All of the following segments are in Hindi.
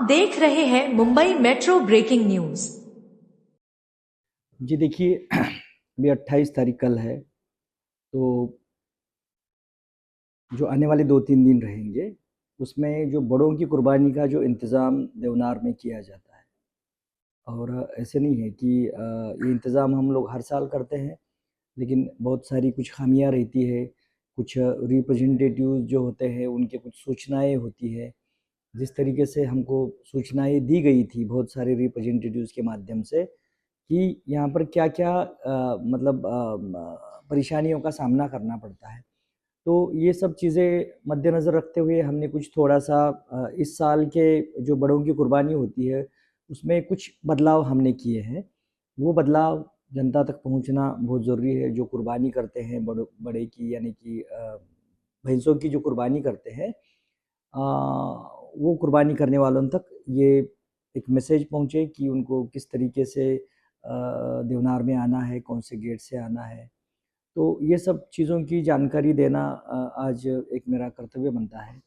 देख रहे हैं मुंबई मेट्रो ब्रेकिंग न्यूज। जी देखिए, अभी 28 तारीख कल है, तो जो आने वाले 2-3 दिन रहेंगे, उसमें जो बड़ों की कुर्बानी का जो इंतज़ाम देवनार में किया जाता है। और ऐसे नहीं है कि ये इंतज़ाम हम लोग हर साल करते हैं, लेकिन बहुत सारी कुछ खामियाँ रहती है, कुछ रिप्रेजेंटेटिव जो होते हैं, उनके कुछ सूचनाएँ होती है। जिस तरीके से हमको सूचनाएँ दी गई थी बहुत सारे रिप्रेजेंटेटिव्स के माध्यम से कि यहाँ पर क्या-क्या मतलब परेशानियों का सामना करना पड़ता है। तो ये सब चीज़ें मद्देनज़र रखते हुए हमने कुछ थोड़ा-सा इस साल के जो बड़ों की कुर्बानी होती है, उसमें कुछ बदलाव हमने किए हैं। वो बदलाव जनता तक पहुँचना बहुत ज़रूरी है। जो कुर्बानी करते हैं बड़े की, यानी कि भैंसों की जो कुर्बानी करते हैं, वो कुर्बानी करने वालों तक ये एक मैसेज पहुँचे कि उनको किस तरीके से देवनार में आना है, कौन से गेट से आना है। तो ये सब चीज़ों की जानकारी देना आज एक मेरा कर्तव्य बनता है।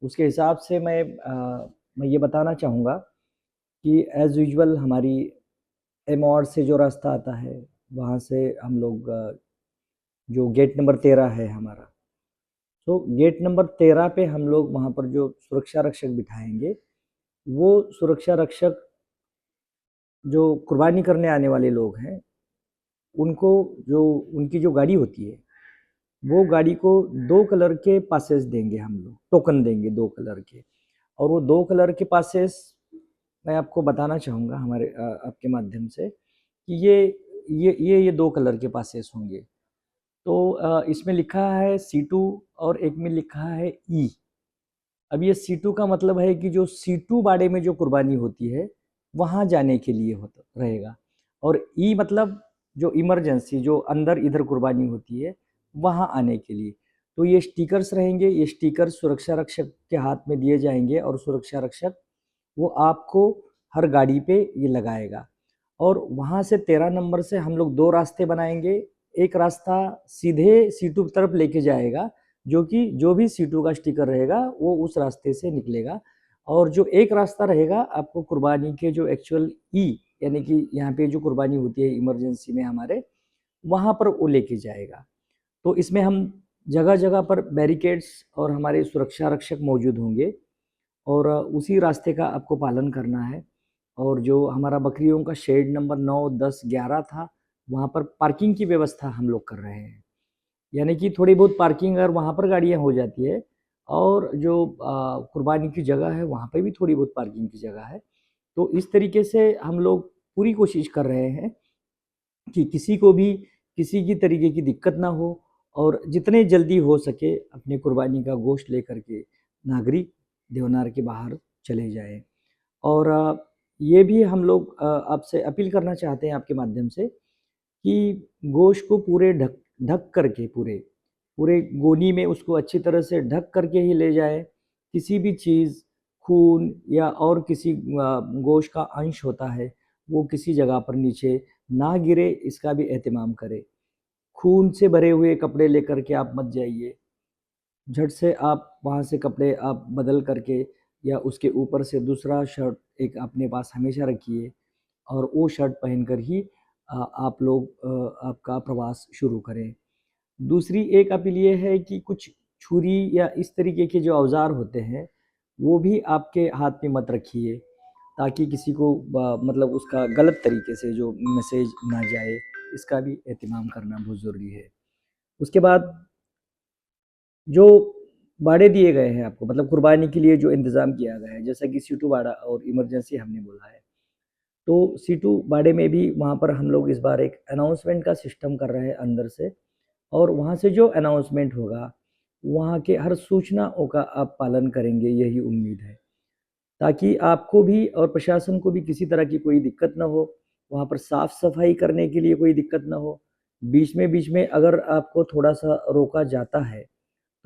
उसके हिसाब से मैं ये बताना चाहूँगा कि एज़ यूजुअल हमारी एमॉर से जो रास्ता आता है, वहाँ से हम लोग जो गेट नंबर 13 है हमारा, तो गेट नंबर 13 पे हम लोग वहाँ पर जो सुरक्षा रक्षक बिठाएँगे, वो सुरक्षा रक्षक जो कुर्बानी करने आने वाले लोग हैं, उनको जो उनकी जो गाड़ी होती है, वो गाड़ी को 2 कलर के पासेस देंगे हम लोग, टोकन देंगे 2 कलर के। और वो 2 कलर के पासेस मैं आपको बताना चाहूँगा आपके माध्यम से कि ये 2 कलर के पासेस होंगे। तो इसमें लिखा है C2 और एक में लिखा है E। अब ये C2 का मतलब है कि जो C2 बाड़े में जो कुर्बानी होती है, वहाँ जाने के लिए होता रहेगा। और E मतलब जो इमरजेंसी, जो अंदर इधर कुर्बानी होती है, वहाँ आने के लिए। तो ये स्टिकर्स रहेंगे, ये स्टिकर सुरक्षा रक्षक के हाथ में दिए जाएंगे और सुरक्षा रक्षक वो आपको हर गाड़ी पे ये लगाएगा। और वहाँ से 13 नंबर से हम लोग 2 रास्ते बनाएंगे। एक रास्ता सीधे C2 की तरफ लेके जाएगा, जो कि जो भी C2 का स्टिकर रहेगा वो उस रास्ते से निकलेगा। और जो एक रास्ता रहेगा आपको कुर्बानी के जो एक्चुअल ई, यानी कि यहाँ पे जो कुर्बानी होती है इमरजेंसी में हमारे, वहाँ पर वो लेके जाएगा। तो इसमें हम जगह-जगह पर बैरिकेड्स और हमारे सुरक्षा रक्षक मौजूद होंगे और उसी रास्ते का आपको पालन करना है। और जो हमारा बकरियों का शेड नंबर 9, 10, 11 था, वहाँ पर पार्किंग की व्यवस्था हम लोग कर रहे हैं। यानी कि थोड़ी बहुत पार्किंग अगर वहाँ पर गाड़ियाँ हो जाती है और जो कुर्बानी की जगह है, वहाँ पे भी थोड़ी बहुत पार्किंग की जगह है। तो इस तरीके से हम लोग पूरी कोशिश कर रहे हैं कि किसी को भी किसी की तरीके की दिक्कत ना हो और जितने जल्दी हो सके अपनी कुर्बानी का गोश्त लेकर के नागरिक देवनार के बाहर चले जाएँ। और ये भी हम लोग आपसे अपील करना चाहते हैं आपके माध्यम से कि गोश्त को पूरे ढक ढक करके पूरे गोनी में उसको अच्छी तरह से ढक करके ही ले जाएँ। किसी भी चीज़, खून या और किसी गोश्त का अंश होता है, वो किसी जगह पर नीचे ना गिरे, इसका भी एहतिमाम करें। खून से भरे हुए कपड़े लेकर के आप मत जाइए। झट से आप वहाँ से कपड़े आप बदल करके या उसके ऊपर से दूसरा शर्ट एक अपने पास हमेशा रखिए और वो शर्ट पहनकर ही आप लोग आपका प्रवास शुरू करें। दूसरी एक अपील ये है कि कुछ छुरी या इस तरीके के जो औज़ार होते हैं, वो भी आपके हाथ में मत रखिए, ताकि किसी को मतलब उसका गलत तरीके से जो मैसेज ना जाए, इसका भी एहतिमाम करना बहुत ज़रूरी है। उसके बाद जो बाड़े दिए गए हैं आपको, मतलब कुर्बानी के लिए जो इंतज़ाम किया गया है, जैसा कि C2 बाड़ा और इमरजेंसी हमने बोला है। तो C2 बाड़े में भी वहाँ पर हम लोग इस बार एक अनाउंसमेंट का सिस्टम कर रहे हैं अंदर से, और वहाँ से जो अनाउंसमेंट होगा, वहाँ के हर सूचनाओं का आप पालन करेंगे, यही उम्मीद है। ताकि आपको भी और प्रशासन को भी किसी तरह की कोई दिक्कत ना हो, वहाँ पर साफ-सफाई करने के लिए कोई दिक्कत ना हो। बीच में अगर आपको थोड़ा-सा रोका जाता है,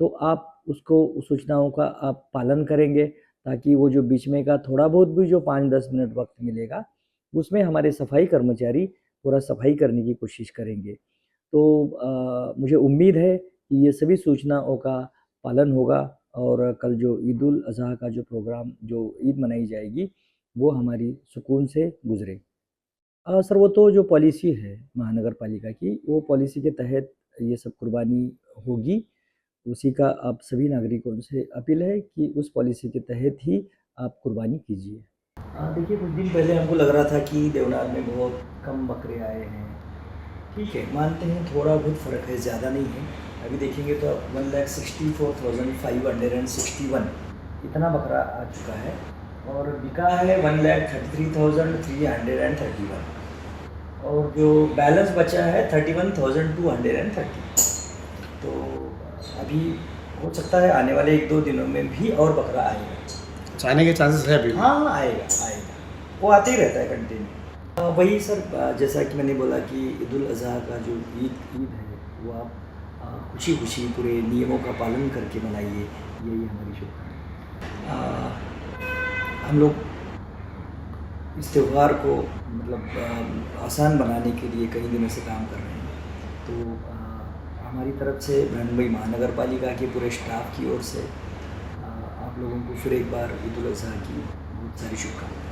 तो आप उसको उस सूचनाओं का आप पालन करेंगे, ताकि वो जो बीच में का थोड़ा बहुत भी जो 5-10 मिनट वक़्त मिलेगा, उसमें हमारे सफाई कर्मचारी पूरा सफाई करने की कोशिश करेंगे। तो मुझे उम्मीद है कि ये सभी सूचनाओं का पालन होगा और कल जो ईद उल अज़हा का जो प्रोग्राम जो ईद मनाई जाएगी वो हमारी सुकून से गुजरे। सर वो तो जो पॉलिसी है महानगर पालिका की वो पॉलिसी के तहत ये सब कुर्बानी होगी। उसी का आप सभी नागरिकों से अपील है कि उस पॉलिसी के तहत ही आप कुर्बानी कीजिए। देखिए कुछ दिन पहले हमको लग रहा था कि देवनार में बहुत कम बकरे आए हैं। ठीक है, मानते हैं थोड़ा बहुत फ़र्क है, ज़्यादा नहीं है। अभी देखेंगे तो 1,64,561 इतना बकरा आ चुका है और बिका है 1,33,331 और जो बैलेंस बचा है 31,230। तो अभी हो सकता है आने वाले 1-2 दिनों में भी और बकरा आएगा। आने के चांसेस है अभी? हाँ, आएगा। वो आते ही रहता है कंटिन्यू। वही सर, जैसा कि मैंने बोला कि ईद उल अज़हा का जो ईद है वो आप खुशी-खुशी पूरे नियमों का पालन करके मनाइए, यही हमारी शुभकामना। हम लोग इस त्यौहार को मतलब आसान बनाने के लिए कई दिनों से काम कर रहे हैं। तो हमारी तरफ से बृहन्मुंबई महानगर पालिका के पूरे स्टाफ की ओर से आप लोगों को फिर एक बार ईद उल अज़हा की बहुत सारी शुभकामनाएँ।